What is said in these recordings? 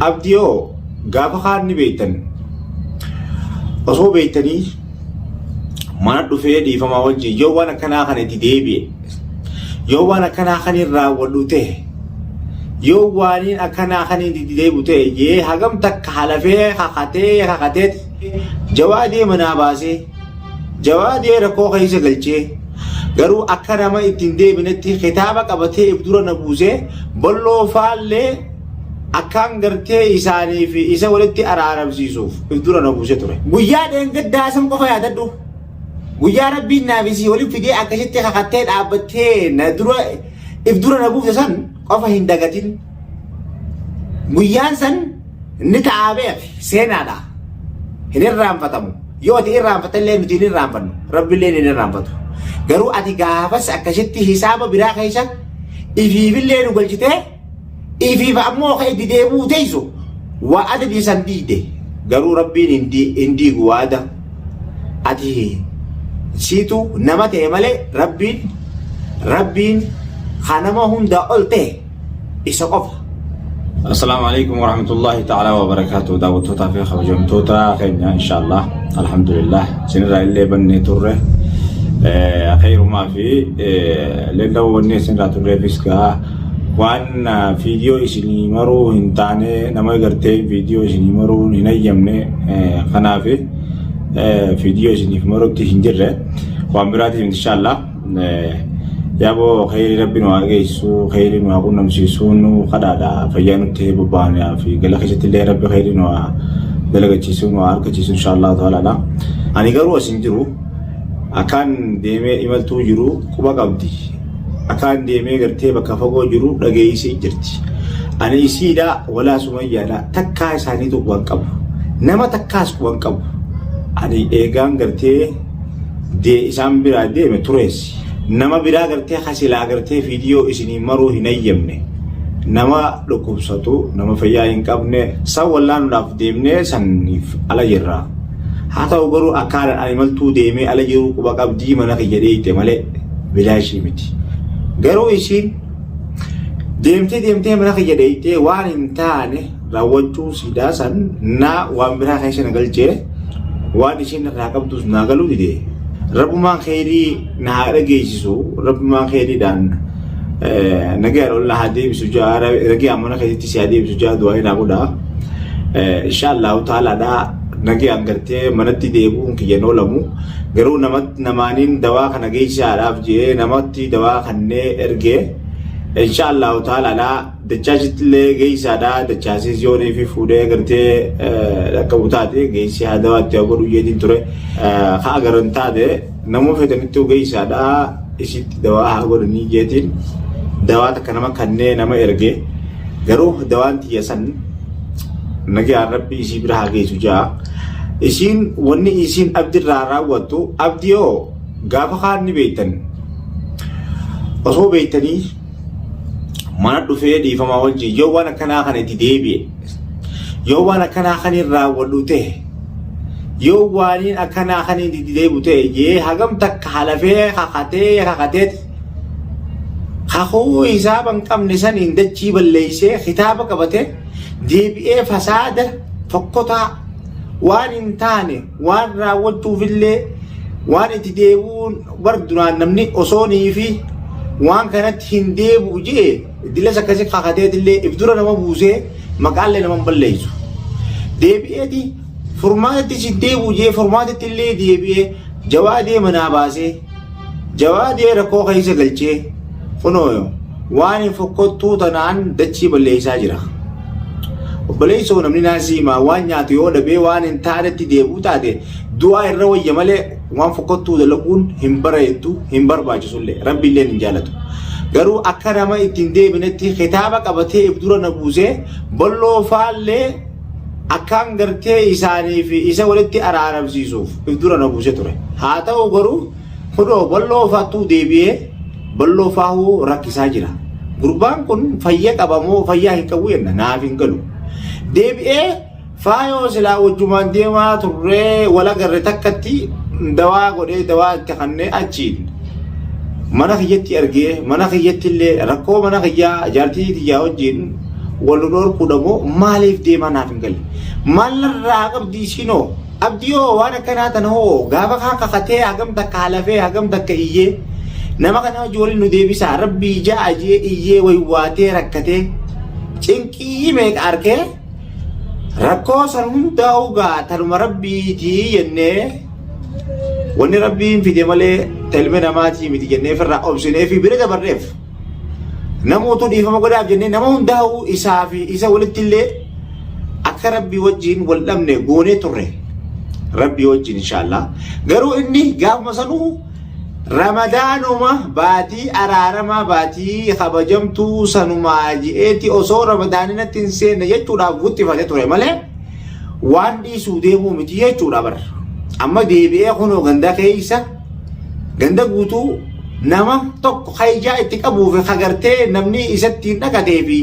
abdiyoo gaafa kaanni beektan osoo beektanii mana dhufee dhiifamaa wajjin yoo waan akkanaa kan itti deebi'e yoo waan akkanaa kan irraa wadhu ta'e yoo waan akkanaa kan itti deebi'u ta'e yee hagam takka halafee kakatee jawaadee manaa baasee jawaadee rakkoo keessa galchee garuu akka nama ittiin deebinetti kitaaba qabatee ibdura na buusee bolloo faallee akkaan gartee isaanii fi isa walitti araaramsiisuuf ibdura na buusee ture. Guyyaa dheengaddaa san qofa yaadadhu. Guyyaa rabbiin naafisii waliin fidee akkasitti kakattee dhaabbattee na dura ibdura na buuse san qofa hin dagatin. Guyyaan san ni ta'aabeef seenaadha. Hin irraanfatamu. Yoo ati irraanfatallee nuti hin irraanfannu. Rabbillee hin irraanfatu. Garuu ati gaafas akkasitti hisaaba biraa keessa ifiifillee nu galchitee ifiif ammoo ka itti deebuu teessu waa adadii san diide. Garuu rabbiin hin diigu waada. Ati siitu nama ta'e malee rabbiin kanama hunda ol ta'e isa qofa. السلام عليكم ورحمة الله تعالى وبركاته. دعوتوتا في خبجمتوتا خيرنا إن شاء الله الحمد لله سنرى اللي بني تره خير ما في لندو وني سنرى تره فيسكا وان فيديو إسني مرو هنتاني نما يقرتي فيديو إسني مرو هنيمني خنافي فيديو إسني مرو تهنجره وان براتي إن شاء الله يابو خير ربنا واجيسو خير ما كنا مسيسونو خدادا فيانو تهبو بانيا في قال خشت اللي ربي خيرنا دلقة تشيسونو عارك تشيسون إن شاء الله تعالى لا أنا قالوا أسنجرو أكان ديمي إمالتو جرو كوبا قبدي أكان ديمي قرتي بكافقو جرو لقيسي جرتي أنا يسيدا ولا سمية لا تكاي سانيتو وانقبو نما تكاس وانقبو أنا إيغان قرتي دي إسام برا ديمي توريسي nama biraa gartee hasilaa gartee viidiyoo isinii maruu hin ayyamne nama dhukkubsatu nama fayyaa hin qabne san wallaanuudhaaf deemnee saniif ala jirra. Haa ta'u garuu akkaataan ani maltuu deemee ala jiru quba qabdii mana kiyya deeyte malee bilaashii miti. Garuu isiin deemtee mana kiyya deeytee waan hin taane raawwachuu sidaa san naa waan biraa keessa na galchee waan isiin irraa qabdus naa galuu didee. Rabbumaan khayrii na haadha geessisu rabbumaan khayriidhaan nagaa Allah haa deebisu jaa ragaa amana keessatti si haa deebisu jaa du'aa hin godha. Inshaallah ta'aalaadhaa nagaa gartee manatti deebi'uun kiyya noolamu garuu namaaniin dawaa kana geessisaadhaaf jee namatti dawaa kannee ergee inshaallah ta'aalaadhaa dachaasittillee geessisaadhaa dachaasis yoonii fi fuudhee gartee akka butaate geessi haa dawaatti haa godhu yeetiin ture haa garan taate namoo fedhanitti geessisaadhaa isitti dawaa haa godhanii jeetiin dawaa takka nama kannee nama ergee garuu dawaan tiyya san nagaan rabbi isii bira haa geessu jaa isiin wanni isiin abdirraa raawwattu abdiyoo gaafa kaanni beektan osoo beektanii mana dhufee dhiifamaa wajjin yoo waan akkanaa kan itti deebi'e yoo waan akkanaa kan irraa wadhu ta'e yoo waan akkanaa kan itti deebi'u ta'e yee hagam takka halafee kakatee kakuu hisaaba hin qabne saniin dachii balleessee kitaaba qabatee deebi'ee fasaada fokkotaa waan hin taane waan raawwachuufillee waan itti deebi'uun barduraan namni osoonii fi waan kanatti hin deebi'u jee dilas akkasii kakateetillee ibdura nama buusee maqaallee nama balleessu. Deebi'eeti furmaatatti si deebi'u jee furmaatittillee deebi'ee jawaadee manaa baasee jawaadee rakkoo keessa galchee kunoo waan hin fokkottuu tanaan dachii balleessaa jira. Obboleessoo namni naasiimaa waan nyaatu yoo dhabee waan hin taanetti deebi'u taate du'aa irra wayya malee waan fokkottuu dalaguun hin bareeddu hin barbaachisullee rabbiillee hin jaalatu. Garuu akka nama ittiin deebinetti kitaaba qabatee ibdura na buusee bolloo faallee akkaan gartee isaanii fi isa walitti araaramsiisuuf ibdura na buusee ture. Haa ta'u garuu kunoo bolloo faattuu deebi'ee bolloo faahuu rakkisaa jira. Gurbaan kun fayya qabamoo fayyaa hin qabu jenna naaf hin galu. Deebi'ee faayoo silaa wajjumaan deemaa turree wala garre takkatti dawaa godhee dawaa itti kannee achiin mana kiyyatti argee mana kiyyatti illee rakkoo mana kiyyaa jaartii tiyyaa wajjin walodor kudamo malif de manafingal malra qabdi sino abdiyo wana kana tano gaba kan kakate agam dakalafe agam dakaiye nama kana jori nu debisa rabbi jaaje iye way wate rakate cinki me arke rakko san hunda uga taruma rabbi ti yenne wani rabbi fide male telme namati miti jenne firra obsine fi birada barref namoto di fama godaaf jenne nama hundaa'u isaa fi isa walittillee akka rabbi wajjin wal dhabne goone turre rabbi wajjin inshallah garuu inni gaafuma sanuu ramadaanuma baatii araarama baatii kabajamtuu sanuma ji'eeti osoo ramadaaninatti hin seenne jechuudhaaf guttifate ture malee waan dhiisuu deemuu miti jechuudha bar amma deebi'ee kunoo ganda keeysa ganda guutuu nama tokko khayjaa itti qabuuf kagartee namni isatti dhaqatee fi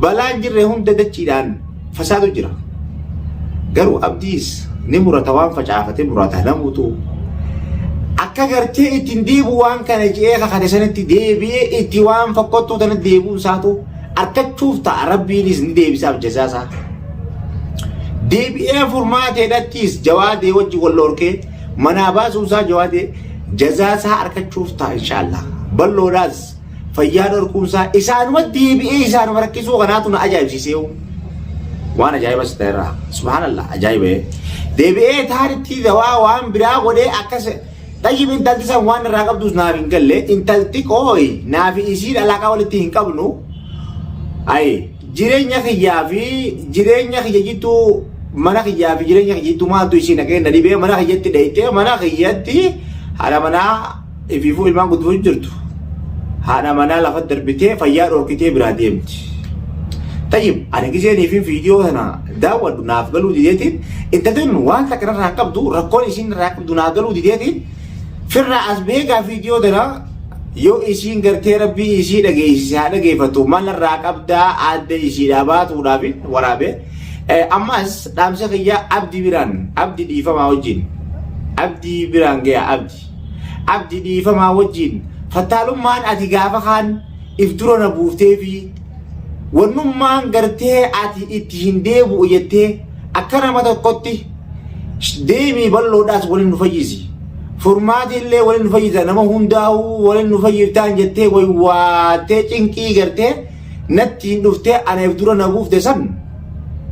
balaan jirre hunda dachiidhaan fasaadu jira garuu abdiis ni murata waan facaafate murata namuutu akka gartee ittiin deebu waan kana je'ee kakate sanatti deebi'ee itti waan fakkottuu tana deebuun isaatu argachuuf ta'a rabbiinis ni deebisaaf jazaasaa deebi'ee furmaateedhattiis jawaadee wajji wallorkee manaa baasuusaa jawaadee jazaasaa argachuuf ta'a inshallah balloodhaas fayyaa dhorkuunsaa isaanuma deebi'ee isaanuma rakkisuu kanaatu na ajaa'ibsiisee waan ajaa'ibas ta'erraa subhaanallah ajaa'ibee deebi'ee taaritti dawaa waan biraa godhee akkas tayyib intalti san waan irraa qabduus naaf hin galle intalti qooyi naafi isiin alaqaa walitti hin qabnu ay jireenya kiyyaa fi jireenya kiyya jittuu mana kiyyaa fi jireenya kiyya jittuu maaltu isiin akeenya dhibee mana kiyyatti dheeytee mana kiyyatti haadha manaa ifiifuu ilmaan guddifuu jirtu haadha manaa lafa darbitee fayyaa dhorkitee biraa deemti tayyib ani giseenii fi viidiyoo kana daawwadhu naaf galuu dideetiin intaltiin waan takka irraa qabdu rakkoon isiin irraa qabdu naaf galuu dideetiin firraa as beekaa viidiyoo kana yoo isiin gartee rabbii isii dhageessise haa dhageeffatu maal irraa qabdaa adda isiidhaa baatuudhaaf waraabee ammas dhaamsa kiyyaa abdi biraan abdi dhiifamaa wajjin abdi biraan gaya abdi dhiifamaa wajjin fattaalummaan ati gaafa kaan if dura na buuftee fi wannummaan gartee ati itti hin deebi'u jettee akka nama tokkotti deemii balloodhaas waliin nu fayyisi furmaati illee waliin nu fayyisa nama hundaa'u waliin nu fayyiftaan jettee way waattee cinqii gartee natti hin dhuftee ana if dura na buufte san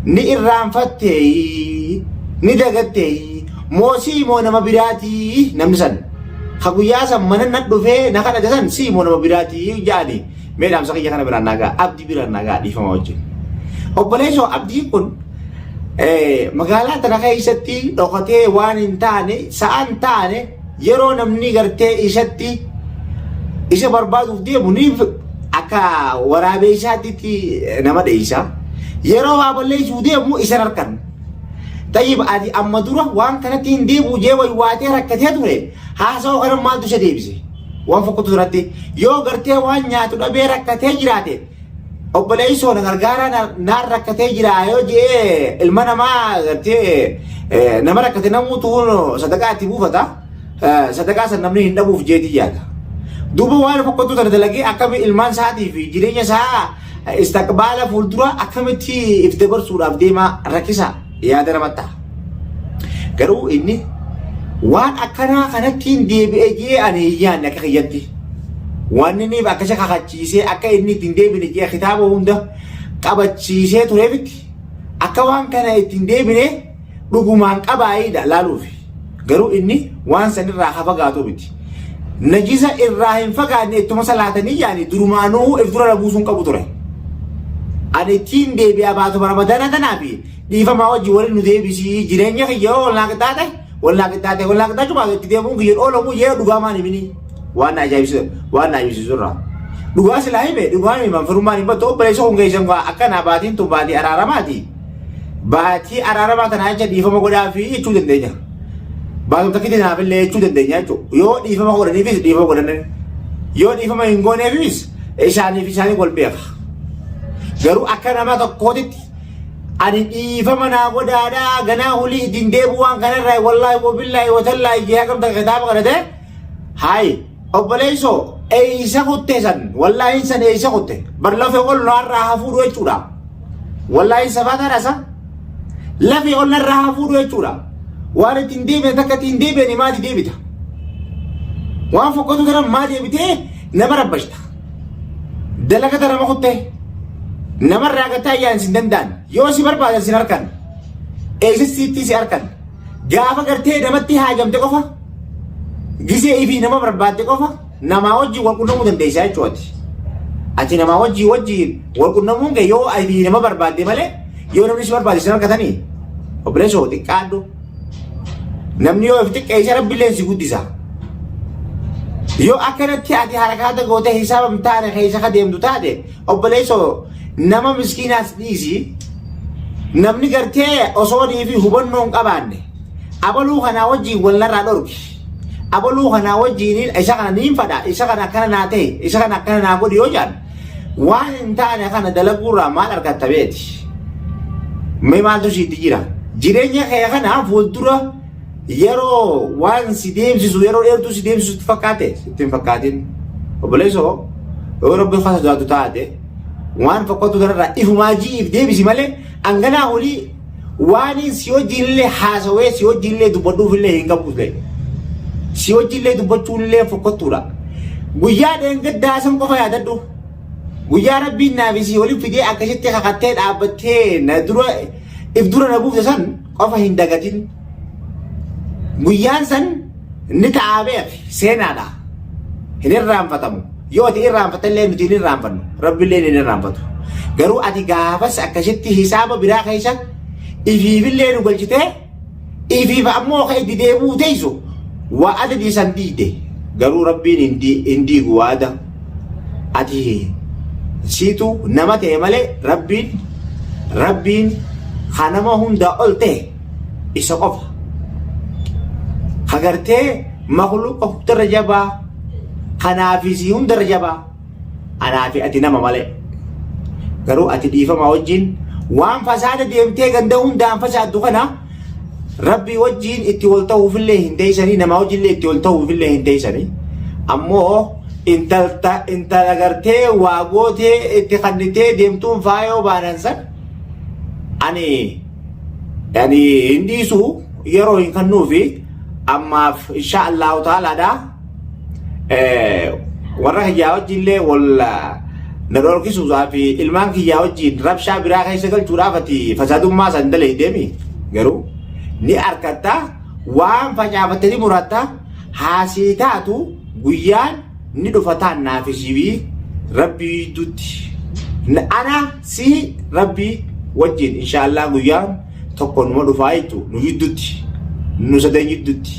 ni irraanfattee ni dagattee moosii moo nama biraatii namni san ka guyyaa san mana na dhufee na kadhate san sii moo nama biraatii jaani mee dhaamsa kiyya kana biraan nagaa abdii biraan nagaa dhiifama wajjin obboleessoo abdiin kun magaalaa tana keessatti dhokatee waan hin taane sa'aan taane yeroo namni gartee isatti isa barbaaduuf deemu ni akka waraabee isaatti nama dheeysa yeroo waa balleessuu deemu isa harkan tayyib adi amma dura waan kanatti hin deebi'u jee way waatee rakkatee ture haasa'oo kana maaltu isa deebise waan fokkatu duratti yoo gartee waan nyaatu dhabee rakkatee jiraate obboleessoo na gargaara naan rakkatee jira yoo jee ilma namaa gartee nama rakkate namuutu sadaqaa itti buufata sadaqaa san namni hin dhabuuf jeetii yaada duuba waan fokkatu tana dalagee akkami ilmaan isaatii fi jireenya isaa istaqbaala fuuldura akkamitti if dabarsuudhaaf deemaa rakkisa yaada namatta garuu inni waan akkanaa kanattiin deebi'ee jee ani yaanne akka kiyyatti waan inni akka isa kakachiisee akka inni ittiin deebine jee kitaaba hunda qabachiisee tureefitti akka waan kana ittiin deebine dhugumaan qabaayidha laaluufi garuu inni waan sanirraa hafagaatu miti najisa irraa hin fagaanne ittuma salaatanii yaani durumaanuu if dura na buusuun qabu ture ani ittiin deebi'aa baatu ramadana tanaafi dhiifamaa wajjin waliin nu deebisii jireenya kiyya wallaa qixxaate cuma itti deemuun kiyya dhoolamu jee dhugaa maan himini waan na ajaa'ibsiisu irraa dhugaa silaa hime dhugaa hime manfirummaan hin battu obboleessa kun geessan akkanaa baatiin tun baatii araaramaati baatii araaramaa tanaa jecha dhiifama godhaa fi jechuu dandeenya baatum takkitti naaf illee jechuu dandeenya jechuudha yoo dhiifama godhaniifis dhiifama godhanan yoo dhiifama hin gooneefis isaanii wal beeka garuu akka nama tokkootitti ani dhiifama naa godhaadhaa ganaa hulii ittiin deebi'u waan kanarraa wallaahi wabillaahi watallaahi jee hagamta kitaaba kadhate hayi obboleessoo eeysa kutte san wallaahi san eeysa kutte bar lafee ol naarraa hafuudhu jechuudha wallahi sabata rasa lafi onna raha fudu echura wala tindibe takati tindibe ni madi debita waan fokkatu kana madi debite nama rabbashta dalaga dara makutte nama ragata yan sindandan yo si barbaada sin arkan existiti si arkan gaafa gartee namatti haajamte qofa gisee ifi nama barbaadde qofa nama wajji wal qunnamuu dandeessaa jechuudha. Ati nama wajji wal qunnamuun kee yoo ifi nama barbaadde malee yoo namni si barbaade sin argatanii obboleessoo xiqqaadhu namni yoo ifti qeessa rabbiillee si guddisa. Yoo akkanatti ati harakaata gootee hisaaba mitaane keessa ka deemtu taate obboleessoo nama miskiinaas dhiisi namni gartee osoo fi hubannoo hin qabaanne abaluu kanaa wajjiin walnarraa dhorki abaluu kanaa wajjiin isa kana niin fadha isa kana akkana naa ta'e isa kana akkana naa godhi yoo jaan waan hin taane kana dalaguurraa maal argatta beeti mee maaltu sitti jira jireenya kee kana fuuldura yeroo waan si deemsisu yeroo dheertuu si deemsisu itti fakkaate itti hin fakkaatin obboleessoo yoo rabbi fasa jaatu taate waan fakkatu kanarraa ifumaa ji'iif deebisi malee anganaa olii waan si wajjiinillee haasawee si wajjiinillee dubbadhuufillee hin qabullee si wajjiinillee dubbachuunillee fokkattuudha guyyaa dheengaddaa san qofa yaadadhu guyyaa rabbiin naafisii waliin fidee akkasitti kakattee dhaabbattee na dura if dura na buufte san qofa hin dagatin guyyaan san ni ta'aabeef seenaadha hin irraanfatamu yoo ati irraanfatallee nuti hin irraanfannu rabbillee hin irraanfatu garuu ati gaafas akkasitti hisaaba biraa keessa ifiifillee nu galchitee ifiif ammoo ka itti deebuu teessu waa adadii san diide garuu rabbiin hin diigu waada ati siitu nama ta'e malee rabbiin kanama hundaa ol ta'e isa qofa hagartee makluuqa hundarra jabaa kanaafisi hundarra jabaa anaafi ati nama malee garuu ati dhiifama wajjin waan fasaada deemtee ganda hundaan fasaaddu kana rabbii wajjin itti wal ta'uufillee hin teessanii nama wajjillee itti wal ta'uufillee hin teessanii ammoo intala gartee waa gootee itti kannitee deemtuun faayoo baanan san ani hin dhiisu yeroo hin kannuufi ammaaf insha Allahu ta'aalaadha warra kiyyaa wajjillee wal na dhorkisuusaa fi ilmaan kiyyaa wajjin rabshaa biraa keessa galchuudhaaf ati fasaadummaa san dalee deemi garuu ni argatta waan facaafattanii muratta haasii taatu guyyaan ni dhufa taan naafisiifi rabbii dutti ana si rabbii wajjin insha Allah guyyaan tokko numa dhufaa jechuudha nu hiddutti nu sadan hiddutti